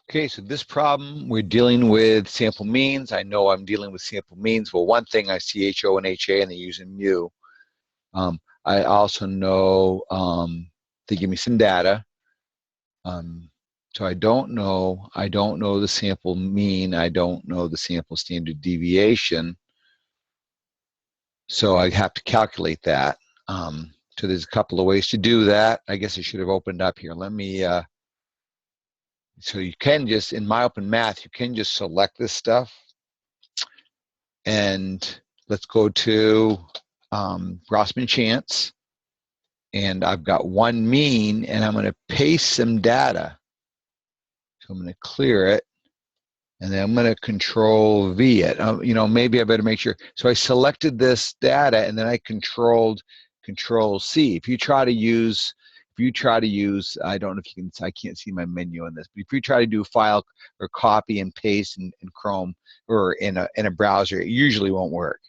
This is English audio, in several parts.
Okay, so this problem, we're dealing with sample means. I know I'm dealing with sample means. Well, one thing, I see HO and HA, and they're using mu. I also know they give me some data. So I don't know the sample mean. I don't know the sample standard deviation. So I have to calculate that. So there's a couple of ways to do that. I guess I should have opened up here. Let me, so you can just, in my Openmath, you can just select this stuff. And let's go to Grossman chance. And I've got one mean, and I'm going to paste some data. So I'm going to clear it, and then I'm going to control V it. You know, maybe I better make sure. So I selected this data, and then I control C. If you try to use, I don't know if you can, I can't see my menu on this, but if you try to do file or copy and paste in Chrome or in a browser, it usually won't work.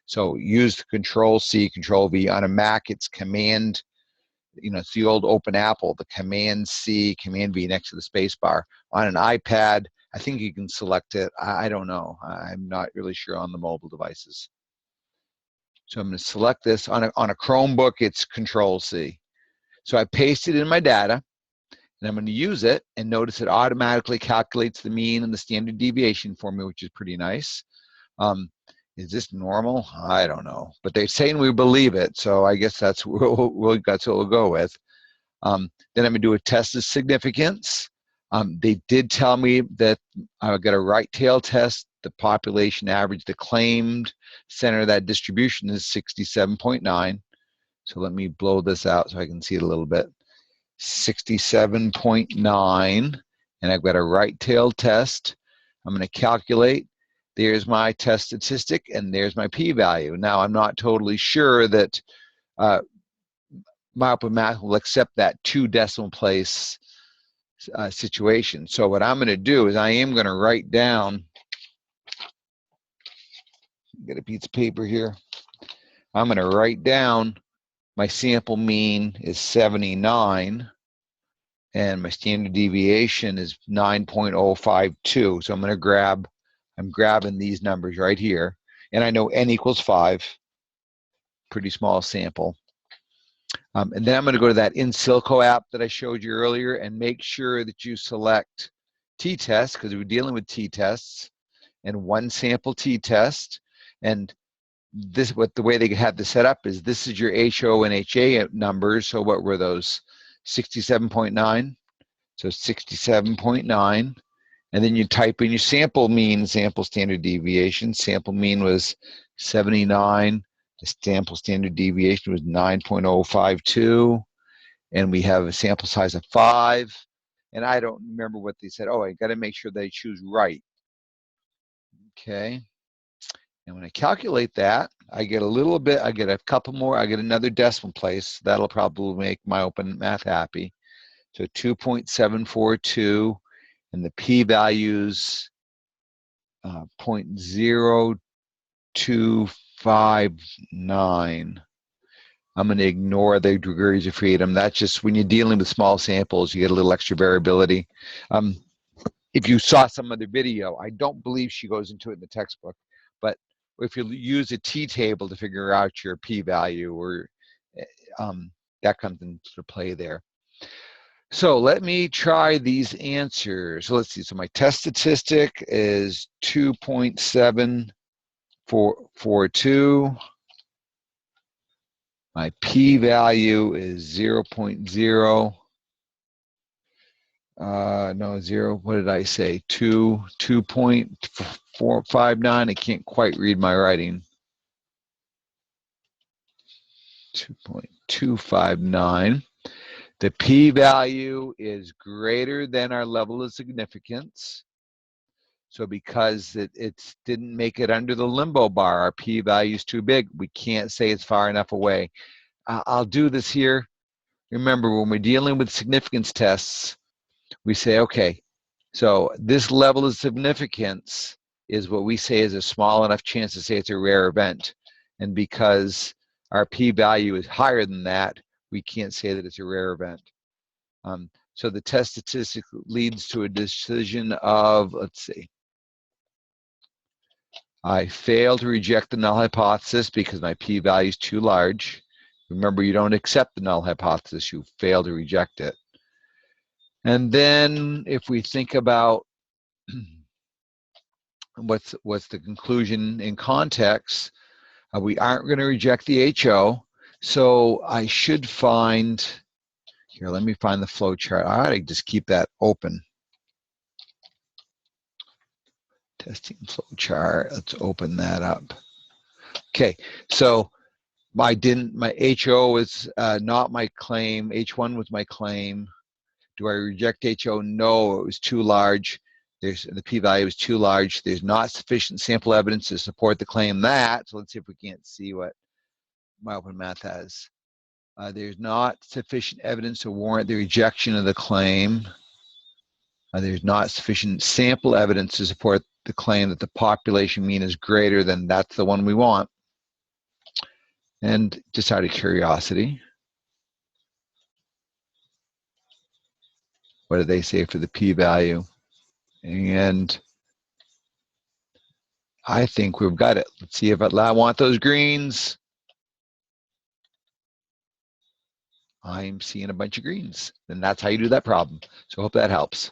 So use Control C, Control V. On a Mac, it's Command. You know, it's the old Open Apple, the Command C, Command V next to the space bar. On an iPad, I think you can select it. I don't know. I'm not really sure on the mobile devices. So I'm going to select this. On a Chromebook, it's Control C. So I paste it in my data, and I'm going to use it, and notice it automatically calculates the mean and the standard deviation for me, which is pretty nice. Is this normal? I don't know, but they're saying we believe it, so I guess that's what we'll go with. Then I'm going to do a test of significance. They did tell me that I got a right tail test. The population average, the claimed center of that distribution is 67.9. So let me blow this out so I can see it a little bit. 67.9, and I've got a right tail test. I'm going to calculate. There's my test statistic, and there's my p-value. Now, I'm not totally sure that my Openmath will accept that 2 decimal place situation. So what I'm going to do is I am going to write down, get a piece of paper here. I'm going to write down my sample mean is 79, and my standard deviation is 9.052. So I'm going to I'm grabbing these numbers right here, and I know n equals 5, pretty small sample. And then I'm going to go to that In Silico app that I showed you earlier and make sure that you select t-test, because we're dealing with t-tests, and one sample t-test. And this, the way they had this set up is this is your HO and HA numbers. So what were those? 67.9. So 67.9. And then you type in your sample mean, sample standard deviation. Sample mean was 79. The sample standard deviation was 9.052. And we have a sample size of 5. And I don't remember what they said. Oh, I got to make sure they choose right. Okay. And when I calculate that, I get a little bit, I get a couple more, I get another decimal place. That'll probably make my Openmath happy. So 2.742. And the p-values 0.0259. I'm going to ignore the degrees of freedom. That's just when you're dealing with small samples, you get a little extra variability. If you saw some other video, I don't believe she goes into it in the textbook, but if you use a Ttable to figure out your p-value, or that comes into play there. So let me try these answers. So let's see. So my test statistic is 2.742. My p-value is 0.0. What did I say? 2.459. I can't quite read my writing. 2.259. The p-value is greater than our level of significance. So because it didn't make it under the limbo bar, our p-value is too big. We can't say it's far enough away. I'll do this here. Remember, when we're dealing with significance tests, we say, okay, so this level of significance is what we say is a small enough chance to say it's a rare event. And because our p-value is higher than that, we can't say that it's a rare event. So the test statistic leads to a decision of, let's see, I fail to reject the null hypothesis because my p-value is too large. Remember, you don't accept the null hypothesis, you fail to reject it. And then if we think about what's the conclusion in context, we aren't going to reject the HO. So I should find, here, let me find the flow chart. I ought to just keep that open. Testing flow chart, let's open that up. Okay, so my HO is not my claim, H1 was my claim. Do I reject HO? No, it was too large. The p-value is too large. There's not sufficient sample evidence to support the claim that. So let's see if we can't see what my Openmath has. There's not sufficient evidence to warrant the rejection of the claim. There's not sufficient sample evidence to support the claim that the population mean is greater than, that's the one we want. And just out of curiosity, what did they say for the p-value? And I think we've got it. Let's see if I want those greens. I'm seeing a bunch of greens. And that's how you do that problem. So I hope that helps.